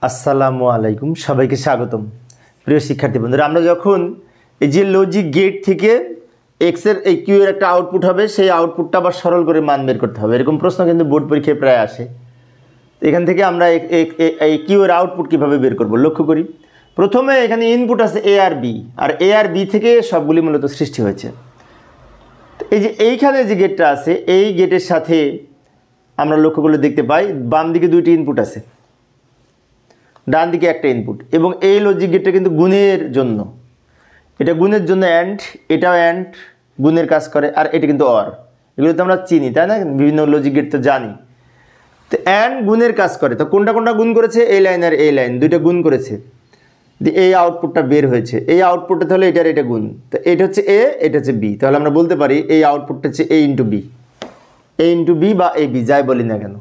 আসসালামু আলাইকুম, সবাইকে স্বাগতম। প্রিয় শিক্ষার্থী বন্ধুরা, আমরা যখন এই যে লজিক গেট থেকে এক্স এর এই কিউ এর একটা আউটপুট হবে, সেই আউটপুটটা আবার সরল করে মান বের করতে হবে। এরকম প্রশ্ন কিন্তু বোর্ড পরীক্ষায় প্রায় আসে। এখান থেকে আমরা এই কিউ এর আউটপুট কীভাবে বের করব লক্ষ্য করি। প্রথমে এখানে ইনপুট আছে এ আর বি, আর এ আর বি থেকে সবগুলি মূলত সৃষ্টি হয়েছে। এই যে এইখানে যে গেটটা আছে, এই গেটের সাথে আমরা লক্ষ্য করলে দেখতে পাই বাম দিকে দুইটি ইনপুট আছে, ডান দিকে একটা ইনপুট, এবং এই লজিক গেটটা কিন্তু গুণের জন্য, এটা গুণের জন্য অ্যান্ড, এটাও অ্যান্ড গুণের কাজ করে, আর এটা কিন্তু অর। এগুলো তো আমরা চিনি, তাই না? বিভিন্ন লজিক গেট তো জানি। তো অ্যান্ড গুণের কাজ করে, তো কোনটা কোনটা গুণ করেছে? এই লাইন আর এই লাইন দুইটা গুণ করেছে, এই আউটপুটটা বের হয়েছে। এই আউটপুটটা তাহলে এটার এটা গুণ, তো এটা হচ্ছে এ, এটা হচ্ছে বি। তাহলে আমরা বলতে পারি এই আউটপুটটা হচ্ছে এ ইন্টু বি, এ ইন্টু বি বা এ বি, যাই বলি না কেন।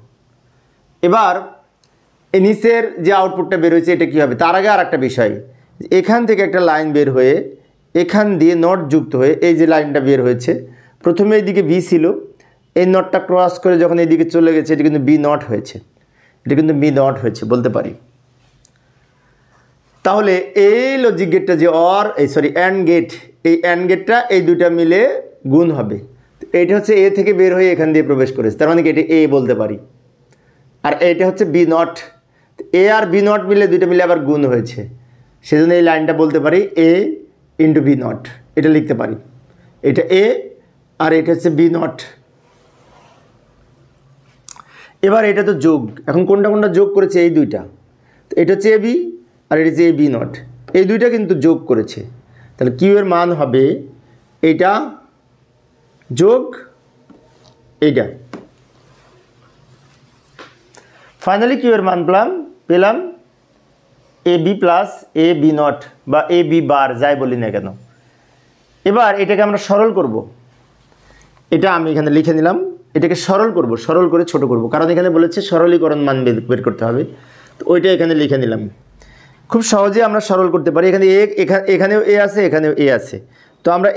এবার এই নিচের যে আউটপুটটা বের হয়েছে এটা কী হবে? তার আগে আর একটা বিষয়, এখান থেকে একটা লাইন বের হয়ে এখান দিয়ে নট যুক্ত হয়ে এই যে লাইনটা বের হয়েছে, প্রথমে এইদিকে বি ছিল, এই নটটা ক্রস করে যখন এইদিকে চলে গেছে, এটা কিন্তু বি নট হয়েছে, এটা কিন্তু বি নট হয়েছে বলতে পারি। তাহলে এই লজিক গেটটা যে অ্যান্ড গেট, এই অ্যান্ড গেটটা এই দুইটা মিলে গুণ হবে। এইটা হচ্ছে এ থেকে বের হয়ে এখান দিয়ে প্রবেশ করেছে, তার মানে কি এটা এ বলতে পারি। আর এইটা হচ্ছে বি নট, এ আর বি নট মিলে দুইটা মিলে আবার গুণ হয়েছে, সেজন্য এই লাইনটা বলতে পারি এ ইন্টু বি নট, এটা লিখতে পারি। এটা এ আর এটা হচ্ছে বি নট। এবার এটা তো যোগ, এখন কোনটা কোনটা যোগ করেছে? এই দুইটা, তো এটা হচ্ছে এ বি আর এটা হচ্ছে এ বি নট, এই দুইটা কিন্তু যোগ করেছে। তাহলে কিউ এর মান হবে এইটা যোগ এইটা। ফাইনালি কিউ এর মান পেলাম A B plus A B not বা এ বি বার, যাই বলি না কেন। এবার এটাকে আমরা সরল করব, এটা আমি এখানে লিখে নিলাম। এটাকে সরল করব, সরল করে ছোট করব, কারণ এখানে বলেছে সরলীকরণ মান বের করতে হবে। তো ওইটা এখানে লিখে নিলাম। খুব সহজে আমরা সরল করতে পারি। এখানে এখানেও এ আছে, এখানেও এ আছে, তো আমরা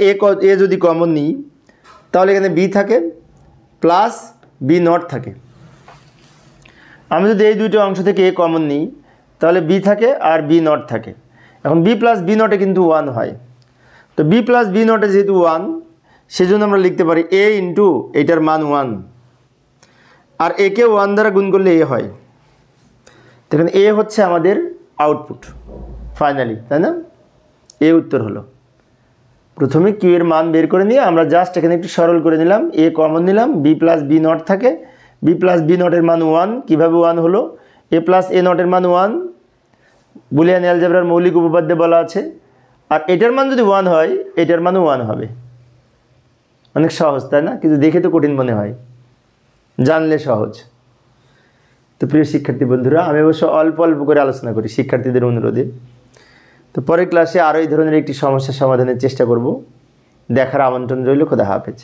এ যদি কমন নিই তাহলে এখানে বি থাকে প্লাস বি নট থাকে। আমি যদি এই দুইটা অংশ থেকে এ কমন নিই তাহলে বি থাকে আর বি নট থাকে। এখন বি প্লাস বি নটে কিন্তু 1 হয়, তো বি প্লাস বি নটে যেহেতু 1, সেজন্য আমরা লিখতে পারি এ ইন্টু এইটার মান 1, আর একে 1 দ্বারা গুণ করলে এ হয়। দেখুন এ হচ্ছে আমাদের আউটপুট ফাইনালি, তাই না? এ উত্তর হলো। প্রথমে কিউ এর মান বের করে নিয়ে আমরা জাস্ট এখানে একটু সরল করে নিলাম, এ কমন নিলাম, বি প্লাস বি নট থাকে, বি প্লাস বি নটের মান 1, কীভাবে 1 হলো? এ প্লাস এ নটের মান 1, বুলিয়ান অ্যালজেব্রার মৌলিক উপপাদ্যে বলা আছে। আর এটার মান যদি 1 হয়, এটার মানও 1 হবে। অনেক সহজ, তাই না? কিন্তু দেখে তো কঠিন মনে হয়, জানলে সহজ। তো প্রিয় শিক্ষার্থী বন্ধুরা, আমি অবশ্য অল্প অল্প করে আলোচনা করি শিক্ষার্থীদের অনুরোধে। তো পরের ক্লাসে আরও এই ধরনের একটি সমস্যার সমাধানের চেষ্টা করব। দেখার আমন্ত্রণ রইল। খোদা হাফেজ।